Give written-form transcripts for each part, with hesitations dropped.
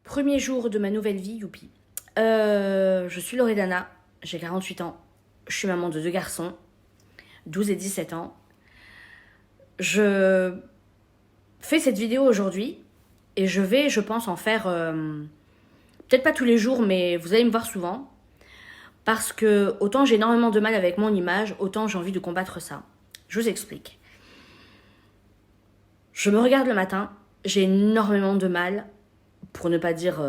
Premier jour de ma nouvelle vie, youpi. Je suis Loredana, j'ai 48 ans, je suis maman de 2 garçons, 12 et 17 ans. Je fais cette vidéo aujourd'hui et je vais, je pense, en faire, peut-être pas tous les jours, mais vous allez me voir souvent. Parce que autant j'ai énormément de mal avec mon image, autant j'ai envie de combattre ça. Je vous explique. Je me regarde le matin, j'ai énormément de mal, pour ne pas dire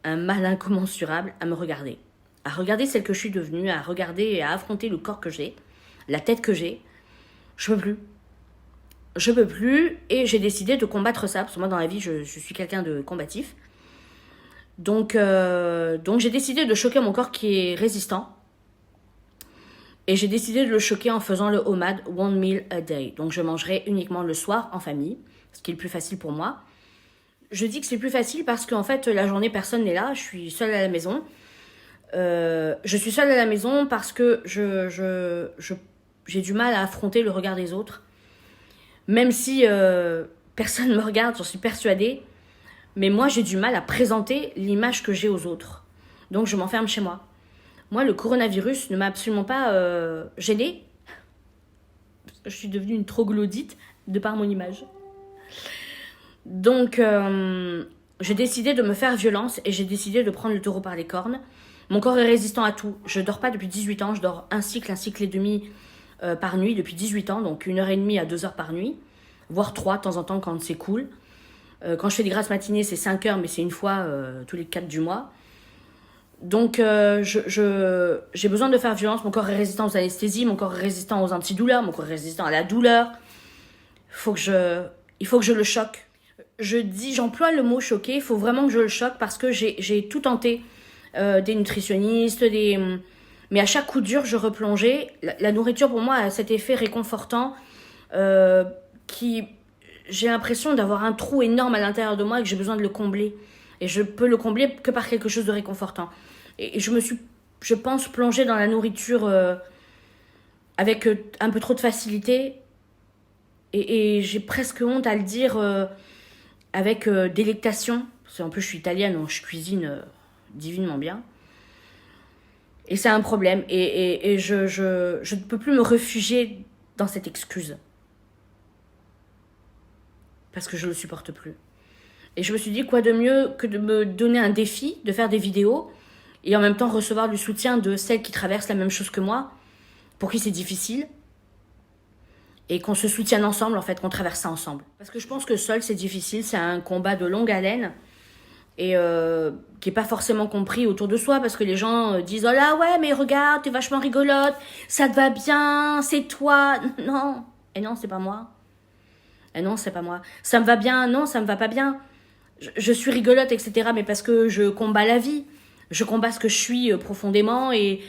un mal incommensurable, à me regarder. À regarder celle que je suis devenue, à regarder et à affronter le corps que j'ai, la tête que j'ai. Je peux plus. Je peux plus et j'ai décidé de combattre ça, parce que moi dans la vie je suis quelqu'un de combatif. Donc j'ai décidé de choquer mon corps qui est résistant. Et j'ai décidé de le choquer en faisant le OMAD, One Meal a Day. Donc je mangerai uniquement le soir en famille, ce qui est le plus facile pour moi. Je dis que c'est plus facile parce qu'en fait la journée personne n'est là, je suis seule à la maison. Je suis seule à la maison parce que j'ai du mal à affronter le regard des autres. Même si personne ne me regarde, j'en suis persuadée. Mais moi j'ai du mal à présenter l'image que j'ai aux autres. Donc je m'enferme chez moi. Moi, le coronavirus ne m'a absolument pas gênée. Parce que je suis devenue une troglodyte de par mon image. Donc, j'ai décidé de me faire violence et j'ai décidé de prendre le taureau par les cornes. Mon corps est résistant à tout. Je dors pas depuis 18 ans. Je dors un cycle et demi par nuit depuis 18 ans. Donc 1h30 à 2h par nuit. Voire 3 de temps en temps quand c'est cool. Quand je fais des grasses matinées, c'est 5 heures, mais c'est une fois tous les 4 du mois. Donc j'ai besoin de faire violence. Mon corps est résistant aux anesthésies, mon corps est résistant aux antidouleurs, mon corps est résistant à la douleur. Il faut que je le choque. J'emploie le mot choquer, il faut vraiment que je le choque parce que j'ai tout tenté. Des nutritionnistes, mais à chaque coup dur, je replongeais. La nourriture, pour moi, a cet effet réconfortant qui... J'ai l'impression d'avoir un trou énorme à l'intérieur de moi et que j'ai besoin de le combler. Et je peux le combler que par quelque chose de réconfortant. Et je me suis, je pense, plongée dans la nourriture avec un peu trop de facilité. Et j'ai presque honte à le dire avec délectation. Parce qu'en plus, je suis italienne, donc je cuisine divinement bien. Et c'est un problème. Et je ne peux plus me réfugier dans cette excuse. Parce que je ne le supporte plus. Et je me suis dit, quoi de mieux que de me donner un défi, de faire des vidéos, et en même temps recevoir le soutien de celles qui traversent la même chose que moi, pour qui c'est difficile, et qu'on se soutienne ensemble, en fait, qu'on traverse ça ensemble. Parce que je pense que seul, c'est difficile, c'est un combat de longue haleine, et qui n'est pas forcément compris autour de soi, parce que les gens disent, oh là, ouais, mais regarde, t'es vachement rigolote, ça te va bien, c'est toi. Non, et non, c'est pas moi. Et non, c'est pas moi. Ça me va bien, non, ça me va pas bien. Je suis rigolote, etc. Mais parce que je combats la vie. Je combats ce que je suis profondément et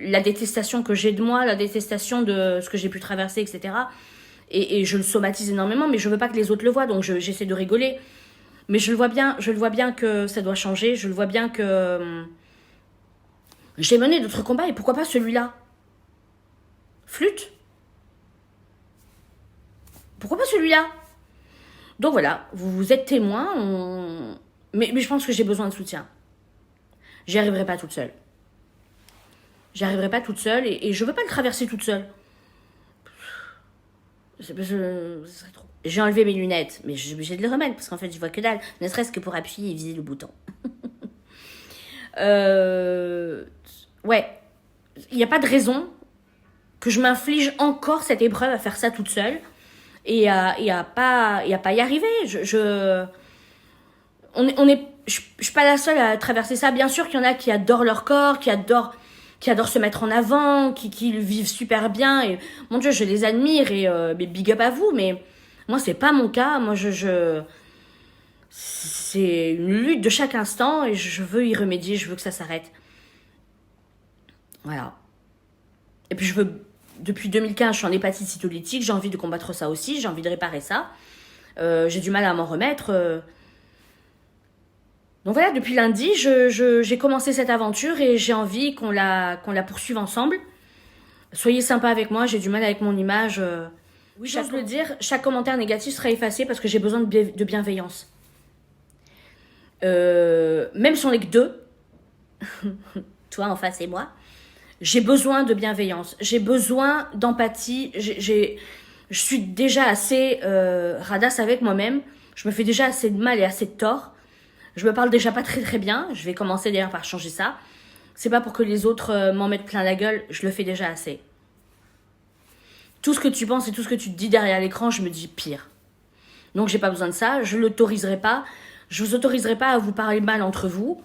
la détestation que j'ai de moi, la détestation de ce que j'ai pu traverser, etc. Et je le somatise énormément, mais je veux pas que les autres le voient, donc j'essaie de rigoler. Mais je le vois bien que ça doit changer. Je le vois bien que j'ai mené d'autres combats et pourquoi pas celui-là. Flûte. Pourquoi pas celui-là? Donc voilà, vous êtes témoin, mais je pense que j'ai besoin de soutien. J'y arriverai pas toute seule. J'y arriverai pas toute seule et je veux pas le traverser toute seule. Ce serait trop. J'ai enlevé mes lunettes, mais je suis obligée de les remettre parce qu'en fait je vois que dalle, ne serait-ce que pour appuyer et viser le bouton. Ouais, il n'y a pas de raison que je m'inflige encore cette épreuve à faire ça toute seule et à pas y arriver. Je suis pas la seule à traverser ça. Bien sûr qu'il y en a qui adorent leur corps, qui adorent se mettre en avant, qui le vivent super bien. Et mon Dieu, je les admire et mais big up à vous. Mais moi, c'est pas mon cas. Moi, c'est une lutte de chaque instant et je veux y remédier. Je veux que ça s'arrête. Voilà. Et puis depuis 2015, je suis en hépatite cytolytique. J'ai envie de combattre ça aussi. J'ai envie de réparer ça. J'ai du mal à m'en remettre. Donc voilà, depuis lundi, j'ai commencé cette aventure et j'ai envie qu'on la poursuive ensemble. Soyez sympa avec moi, j'ai du mal avec mon image. Oui, j'ose le dire, chaque commentaire négatif sera effacé parce que j'ai besoin de bienveillance. même si on n'est que deux, toi en face et moi, j'ai besoin de bienveillance, j'ai besoin d'empathie, je suis déjà assez radasse avec moi-même, je me fais déjà assez de mal et assez de tort, je me parle déjà pas très très bien, je vais commencer d'ailleurs par changer ça, c'est pas pour que les autres m'en mettent plein la gueule, je le fais déjà assez. Tout ce que tu penses et tout ce que tu te dis derrière l'écran, je me dis pire. Donc j'ai pas besoin de ça, je l'autoriserai pas, je vous autoriserai pas à vous parler mal entre vous,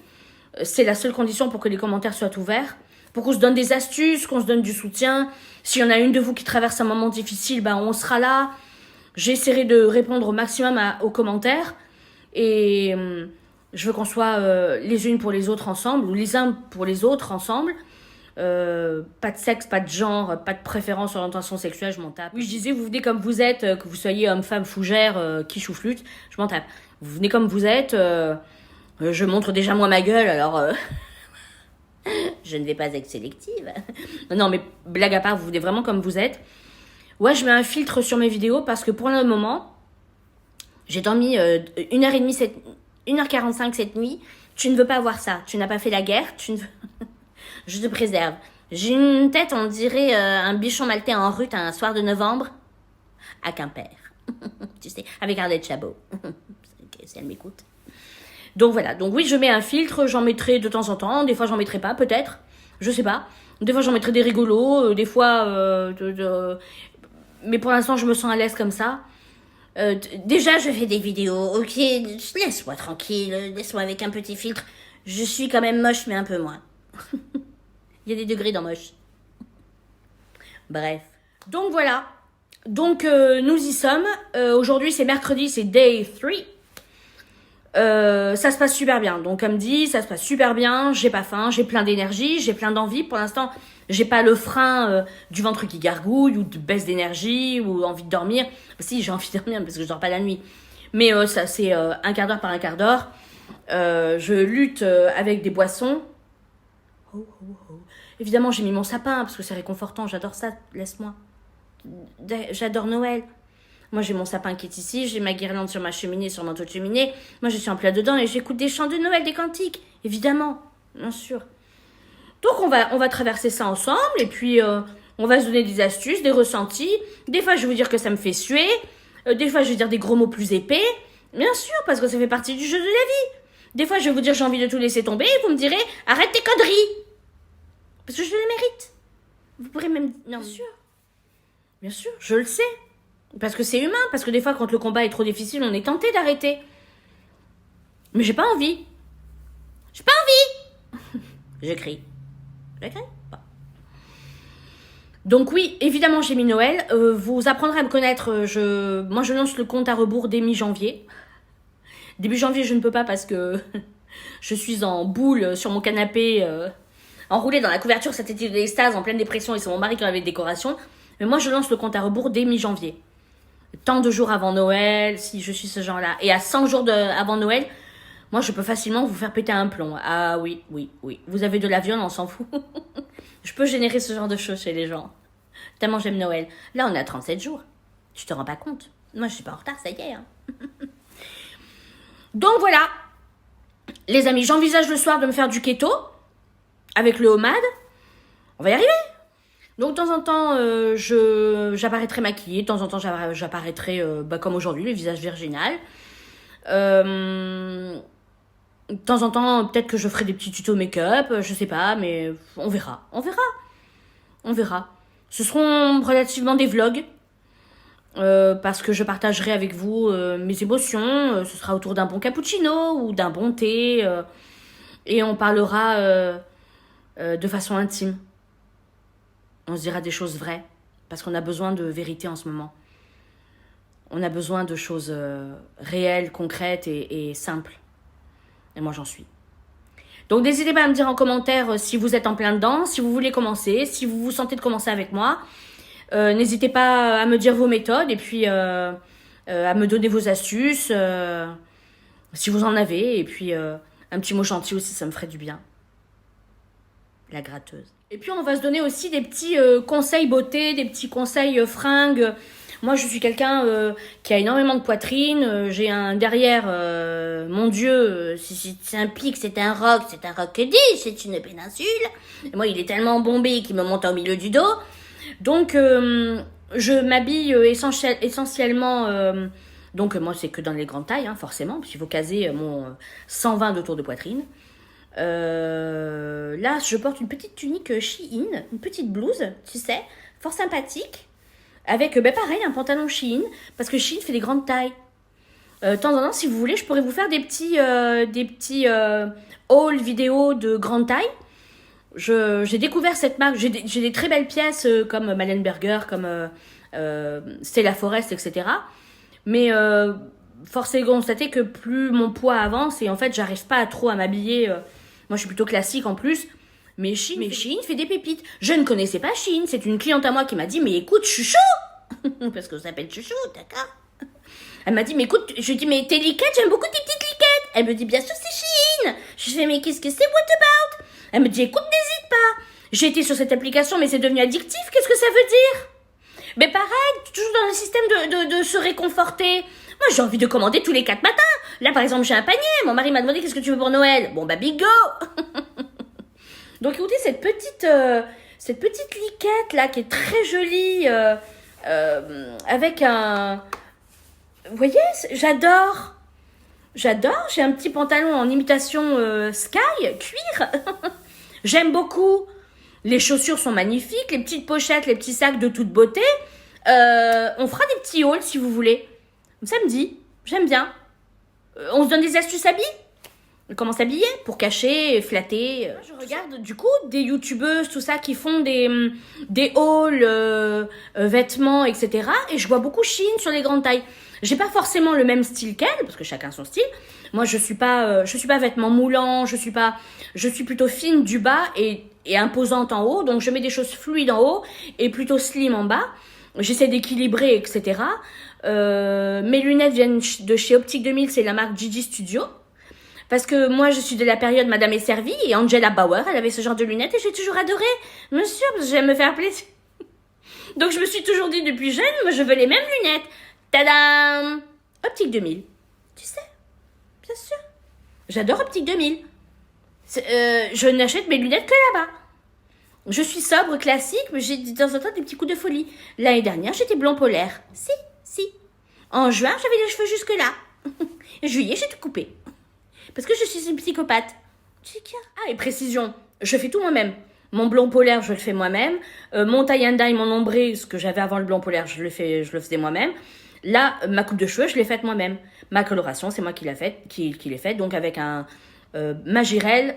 c'est la seule condition pour que les commentaires soient ouverts, pour qu'on se donne des astuces, qu'on se donne du soutien. S'il y en a une de vous qui traverse un moment difficile, ben on sera là. J'essaierai de répondre au maximum aux commentaires. Et je veux qu'on soit les unes pour les autres ensemble, ou les uns pour les autres ensemble. Pas de sexe, pas de genre, pas de préférence, orientation sexuelle, je m'en tape. Oui, je disais, vous venez comme vous êtes, que vous soyez homme, femme, fougère, quiche ou flûte, je m'en tape. Vous venez comme vous êtes, je montre déjà moi ma gueule, alors... je ne vais pas être sélective. Non, mais blague à part, vous venez vraiment comme vous êtes. Ouais, je mets un filtre sur mes vidéos parce que pour le moment, j'ai dormi 1h30, 1h45 cette nuit. Tu ne veux pas voir ça. Tu n'as pas fait la guerre. Je te préserve. J'ai une tête, on dirait un bichon maltais en rut un soir de novembre à Quimper. Tu sais, avec Arlette Chabot. Si elle m'écoute. Donc voilà, donc oui, je mets un filtre, j'en mettrai de temps en temps, des fois j'en mettrai pas, peut-être, je sais pas. Des fois j'en mettrai des rigolos, des fois... Mais pour l'instant, je me sens à l'aise comme ça. Déjà, je fais des vidéos, ok, laisse-moi tranquille, laisse-moi avec un petit filtre. Je suis quand même moche, mais un peu moins. Il y a des degrés dans moche. Bref. Donc voilà, donc nous y sommes. Aujourd'hui, c'est mercredi, c'est day 3. Ça se passe super bien. Donc comme dit, ça se passe super bien. J'ai pas faim, j'ai plein d'énergie, j'ai plein d'envie. Pour l'instant, j'ai pas le frein du ventre qui gargouille ou de baisse d'énergie ou envie de dormir. Si, j'ai envie de dormir parce que je dors pas la nuit. Mais ça, c'est un quart d'heure par un quart d'heure. Je lutte avec des boissons. Oh, oh, oh. Évidemment, j'ai mis mon sapin parce que c'est réconfortant. J'adore ça. Laisse-moi. J'adore Noël. Moi, j'ai mon sapin qui est ici, j'ai ma guirlande sur ma cheminée, sur mon manteau de cheminée. Moi, je suis en plein dedans et j'écoute des chants de Noël, des cantiques. Évidemment, bien sûr. Donc, on va traverser ça ensemble et puis on va se donner des astuces, des ressentis. Des fois, je vais vous dire que ça me fait suer. Des fois, je vais dire des gros mots plus épais. Bien sûr, parce que ça fait partie du jeu de la vie. Des fois, je vais vous dire j'ai envie de tout laisser tomber et vous me direz arrête tes conneries. Parce que je le mérite. Vous pourrez même... Non, bien sûr. Bien sûr, je le sais. Parce que c'est humain, parce que des fois, quand le combat est trop difficile, on est tenté d'arrêter. Mais j'ai pas envie. J'ai pas envie. Je crie. Je crie pas. Donc oui, évidemment, j'ai mis Noël. Vous apprendrez à me connaître. Moi, je lance le compte à rebours dès mi-janvier. Début janvier, je ne peux pas parce que je suis en boule sur mon canapé, enroulée dans la couverture cet été de l'extase, en pleine dépression, et c'est mon mari qui avait des décorations. Mais moi, je lance le compte à rebours dès mi-janvier. Tant de jours avant Noël, si je suis ce genre-là. Et à 100 jours avant Noël, moi, je peux facilement vous faire péter un plomb. Ah oui, oui, oui. Vous avez de la viande, on s'en fout. Je peux générer ce genre de choses chez les gens. Tellement j'aime Noël. Là, on est à 37 jours. Tu te rends pas compte? Moi, je suis pas en retard, ça y est. Hein. Donc voilà. Les amis, j'envisage le soir de me faire du keto. Avec le homemade. On va y arriver. Donc, de temps en temps, j'apparaîtrai maquillée. De temps en temps, j'apparaîtrai comme aujourd'hui, le visage virginal. De temps en temps, peut-être que je ferai des petits tutos make-up. Je sais pas, mais on verra. On verra. On verra. Ce seront relativement des vlogs. Parce que je partagerai avec vous mes émotions. Ce sera autour d'un bon cappuccino ou d'un bon thé. Et on parlera de façon intime. On se dira des choses vraies, parce qu'on a besoin de vérité en ce moment. On a besoin de choses réelles, concrètes et simples. Et moi, j'en suis. Donc, n'hésitez pas à me dire en commentaire si vous êtes en plein dedans, si vous voulez commencer, si vous vous sentez de commencer avec moi. N'hésitez pas à me dire vos méthodes et puis à me donner vos astuces, si vous en avez. Et puis, un petit mot gentil aussi, ça me ferait du bien. La gratteuse. Et puis, on va se donner aussi des petits conseils beauté, des petits conseils fringues. Moi, je suis quelqu'un qui a énormément de poitrine. J'ai un derrière, mon Dieu, c'est un pic, c'est un roc que dis, c'est une péninsule. Et moi, il est tellement bombé qu'il me monte au milieu du dos. Donc, je m'habille essentiellement. Donc, moi, c'est que dans les grandes tailles, hein, forcément, parce qu'il faut caser mon 120 de tour de poitrine. Là, je porte une petite tunique Shein, une petite blouse, tu sais, fort sympathique, avec, pareil, un pantalon Shein, parce que Shein fait des grandes tailles. De temps en temps, si vous voulez, je pourrais vous faire des petits hauls vidéo de grande taille. J'ai découvert cette marque, j'ai des très belles pièces comme Mallenberger, comme Stella Forest, etc. Mais force est de constater que plus mon poids avance, et en fait, j'arrive pas trop à m'habiller. Moi, je suis plutôt classique en plus. Mais Shein fait des pépites. Je ne connaissais pas Shein. C'est une cliente à moi qui m'a dit, mais écoute, chouchou. Parce que ça s'appelle chouchou, d'accord. Elle m'a dit, mais écoute, je lui dis, mais tes liquettes, j'aime beaucoup tes petites liquettes. Elle me dit, bien sûr, c'est Shein. Je fais, mais qu'est-ce que c'est, what about? Elle me dit, écoute, n'hésite pas. J'ai été sur cette application, mais c'est devenu addictif. Qu'est-ce que ça veut dire? Mais pareil, toujours dans le système de se réconforter. Moi, j'ai envie de commander tous les 4 matins. Là, par exemple, j'ai un panier. Mon mari m'a demandé, qu'est-ce que tu veux pour Noël? Bon, bah, bigo. Donc, écoutez, cette petite liquette, là, qui est très jolie, avec un... Vous voyez, j'adore. J'adore. J'ai un petit pantalon en imitation sky, cuir. J'aime beaucoup. Les chaussures sont magnifiques. Les petites pochettes, les petits sacs de toute beauté. On fera des petits hauls si vous voulez. Samedi. J'aime bien. On se donne des astuces habits. Comment s'habiller pour cacher, flatter. Je regarde du coup des youtubeuses, tout ça, qui font des hauls, vêtements, etc. Et je vois beaucoup Shein sur les grandes tailles. J'ai pas forcément le même style qu'elle, parce que chacun son style. Moi, je suis pas vêtements moulants, je suis plutôt fine du bas et imposante en haut. Donc, je mets des choses fluides en haut et plutôt slim en bas. J'essaie d'équilibrer, etc. Mes lunettes viennent de chez Optique 2000, c'est la marque Gigi Studio. Parce que moi, je suis de la période Madame est servie et Angela Bauer, elle avait ce genre de lunettes et j'ai toujours adoré. Monsieur, parce que j'aime me faire plaisir. Donc, je me suis toujours dit depuis jeune, moi, je veux les mêmes lunettes. Tadam! Optique 2000. Tu sais, bien sûr. J'adore Optique 2000. Je n'achète mes lunettes que là-bas. Je suis sobre, classique, mais j'ai de temps en temps des petits coups de folie. L'année dernière, j'étais blond polaire. Si. En juin, j'avais les cheveux jusque-là. Juillet, j'ai tout coupé. Parce que je suis une psychopathe. Ah, et précision, je fais tout moi-même. Mon blond polaire, je le fais moi-même. Mon tie and dye, mon ombré, ce que j'avais avant le blond polaire, je le faisais moi-même. Là, ma coupe de cheveux, je l'ai faite moi-même. Ma coloration, c'est moi qui l'ai faite. Donc avec un Magirel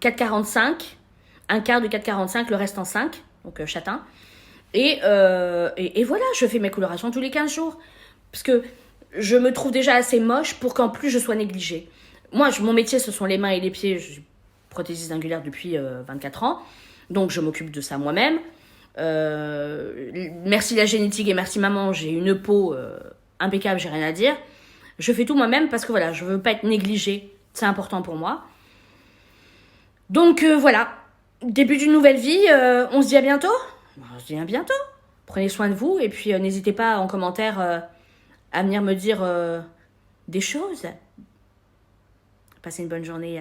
4,45, un quart de 4,45, le reste en 5, donc châtain. Et voilà, je fais mes colorations tous les 15 jours. Parce que je me trouve déjà assez moche pour qu'en plus je sois négligée. Moi, mon métier, ce sont les mains et les pieds. Je suis prothésiste angulaire depuis 24 ans. Donc, je m'occupe de ça moi-même. Merci la génétique et merci maman, j'ai une peau impeccable, j'ai rien à dire. Je fais tout moi-même parce que voilà, je veux pas être négligée. C'est important pour moi. Donc, voilà. Début d'une nouvelle vie. On se dit à bientôt. On se dit à bientôt. Prenez soin de vous et puis n'hésitez pas en commentaire à venir me dire des choses. Passez une bonne journée.